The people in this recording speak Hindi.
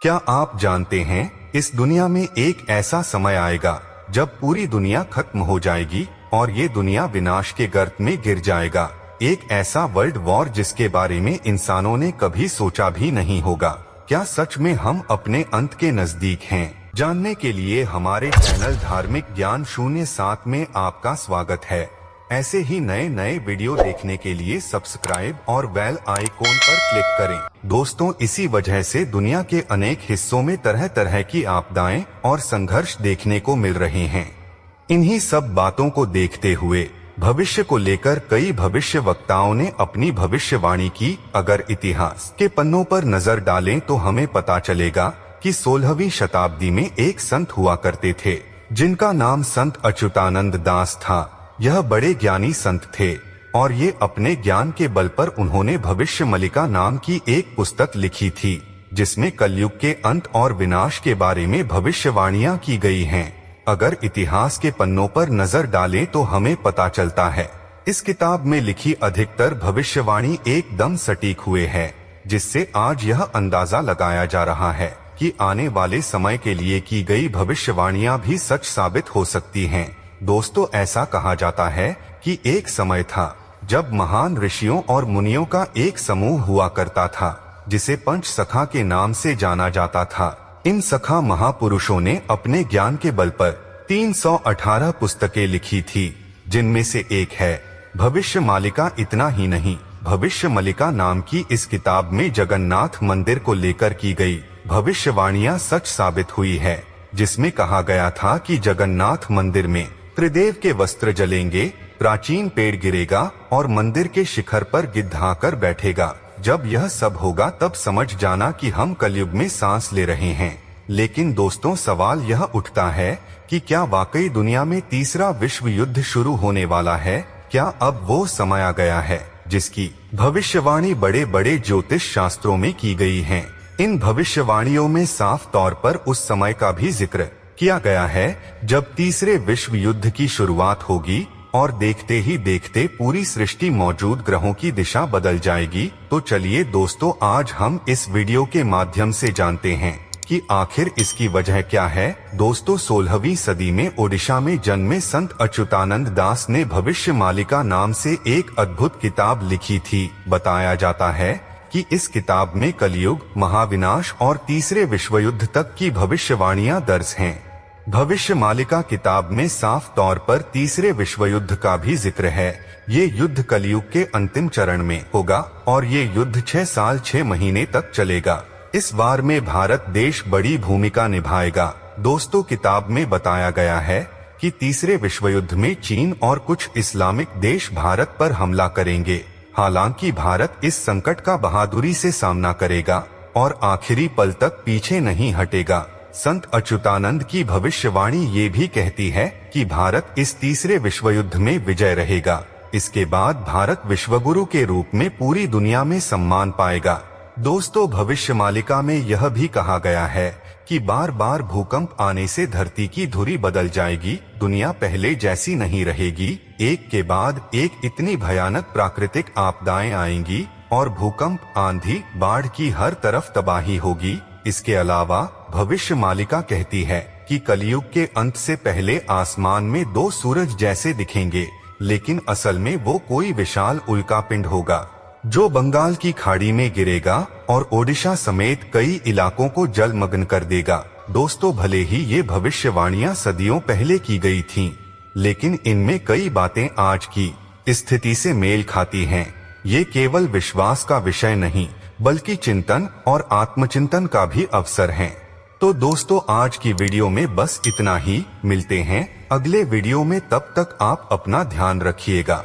क्या आप जानते हैं, इस दुनिया में एक ऐसा समय आएगा जब पूरी दुनिया खत्म हो जाएगी और ये दुनिया विनाश के गर्त में गिर जाएगा। एक ऐसा वर्ल्ड वॉर जिसके बारे में इंसानों ने कभी सोचा भी नहीं होगा। क्या सच में हम अपने अंत के नजदीक हैं? जानने के लिए हमारे चैनल धार्मिक ज्ञान 07 में आपका स्वागत है। ऐसे ही नए नए वीडियो देखने के लिए सब्सक्राइब और बेल आइकॉन पर क्लिक करें। दोस्तों, इसी वजह से दुनिया के अनेक हिस्सों में तरह तरह की आपदाएं और संघर्ष देखने को मिल रहे हैं। इन्हीं सब बातों को देखते हुए भविष्य को लेकर कई भविष्य वक्ताओं ने अपनी भविष्यवाणी की। अगर इतिहास के पन्नों पर नजर डालें तो हमें पता चलेगा कि 16वीं शताब्दी में एक संत हुआ करते थे जिनका नाम संत अच्युतानंद दास था। यह बड़े ज्ञानी संत थे और ये अपने ज्ञान के बल पर उन्होंने भविष्य मलिका नाम की एक पुस्तक लिखी थी जिसमें कलयुग के अंत और विनाश के बारे में भविष्यवाणियां की गई हैं। अगर इतिहास के पन्नों पर नजर डालें तो हमें पता चलता है इस किताब में लिखी अधिकतर भविष्यवाणी एकदम सटीक हुए हैं, जिससे आज यह अंदाजा लगाया जा रहा है कि आने वाले समय के लिए की गई भविष्यवाणियां भी सच साबित हो सकती हैं। दोस्तों, ऐसा कहा जाता है कि एक समय था जब महान ऋषियों और मुनियों का एक समूह हुआ करता था जिसे पंच सखा के नाम से जाना जाता था। इन सखा महापुरुषों ने अपने ज्ञान के बल पर 318 पुस्तकें लिखी थी, जिनमें से एक है भविष्य मालिका। इतना ही नहीं, भविष्य मलिका नाम की इस किताब में जगन्नाथ मंदिर को लेकर की गई भविष्यवाणियां सच साबित हुई है, जिसमें कहा गया था कि जगन्नाथ मंदिर में त्रिदेव के वस्त्र जलेंगे, प्राचीन पेड़ गिरेगा और मंदिर के शिखर पर गिद्ध आकर बैठेगा। जब यह सब होगा तब समझ जाना कि हम कलयुग में सांस ले रहे हैं। लेकिन दोस्तों, सवाल यह उठता है कि क्या वाकई दुनिया में तीसरा विश्व युद्ध शुरू होने वाला है? क्या अब वो समय आ गया है जिसकी भविष्यवाणी बड़े बड़े ज्योतिष शास्त्रों में की गई है? इन भविष्यवाणियों में साफ तौर पर उस समय का भी जिक्र किया गया है जब तीसरे विश्व युद्ध की शुरुआत होगी और देखते ही देखते पूरी सृष्टि मौजूद ग्रहों की दिशा बदल जाएगी। तो चलिए दोस्तों, आज हम इस वीडियो के माध्यम से जानते हैं कि आखिर इसकी वजह क्या है। दोस्तों, 16वीं सदी में ओडिशा में जन्मे संत अच्युतानंद दास ने भविष्य मालिका नाम से एक अद्भुत किताब लिखी थी। बताया जाता है कि इस किताब में कलयुग, महाविनाश और तीसरे विश्व युद्ध तक की भविष्यवाणियां दर्ज हैं। भविष्य मालिका किताब में साफ तौर पर तीसरे विश्व युद्ध का भी जिक्र है। ये युद्ध कलयुग के अंतिम चरण में होगा और ये युद्ध 6 साल 6 महीने तक चलेगा। इस वार में भारत देश बड़ी भूमिका निभाएगा। दोस्तों, किताब में बताया गया है कि तीसरे विश्व युद्ध में चीन और कुछ इस्लामिक देश भारत पर हमला करेंगे। हालांकि भारत इस संकट का बहादुरी से सामना करेगा और आखिरी पल तक पीछे नहीं हटेगा। संत अच्युतानंद की भविष्यवाणी ये भी कहती है कि भारत इस तीसरे विश्व युद्ध में विजय रहेगा। इसके बाद भारत विश्वगुरु के रूप में पूरी दुनिया में सम्मान पाएगा। दोस्तों, भविष्य मालिका में यह भी कहा गया है कि बार बार भूकंप आने से धरती की धुरी बदल जाएगी, दुनिया पहले जैसी नहीं रहेगी। एक के बाद एक इतनी भयानक प्राकृतिक आपदाएं आएंगी और भूकंप, आंधी, बाढ़ की हर तरफ तबाही होगी। इसके अलावा भविष्य मालिका कहती है कि कलयुग के अंत से पहले आसमान में 2 सूरज जैसे दिखेंगे, लेकिन असल में वो कोई विशाल उल्कापिंड होगा जो बंगाल की खाड़ी में गिरेगा और ओडिशा समेत कई इलाकों को जलमग्न कर देगा। दोस्तों, भले ही ये भविष्यवाणियां सदियों पहले की गई थीं, लेकिन इनमें कई बातें आज की स्थिति से मेल खाती हैं। ये केवल विश्वास का विषय नहीं बल्कि चिंतन और आत्मचिंतन का भी अवसर है। तो दोस्तों, आज की वीडियो में बस इतना ही। मिलते हैं अगले वीडियो में, तब तक आप अपना ध्यान रखिएगा।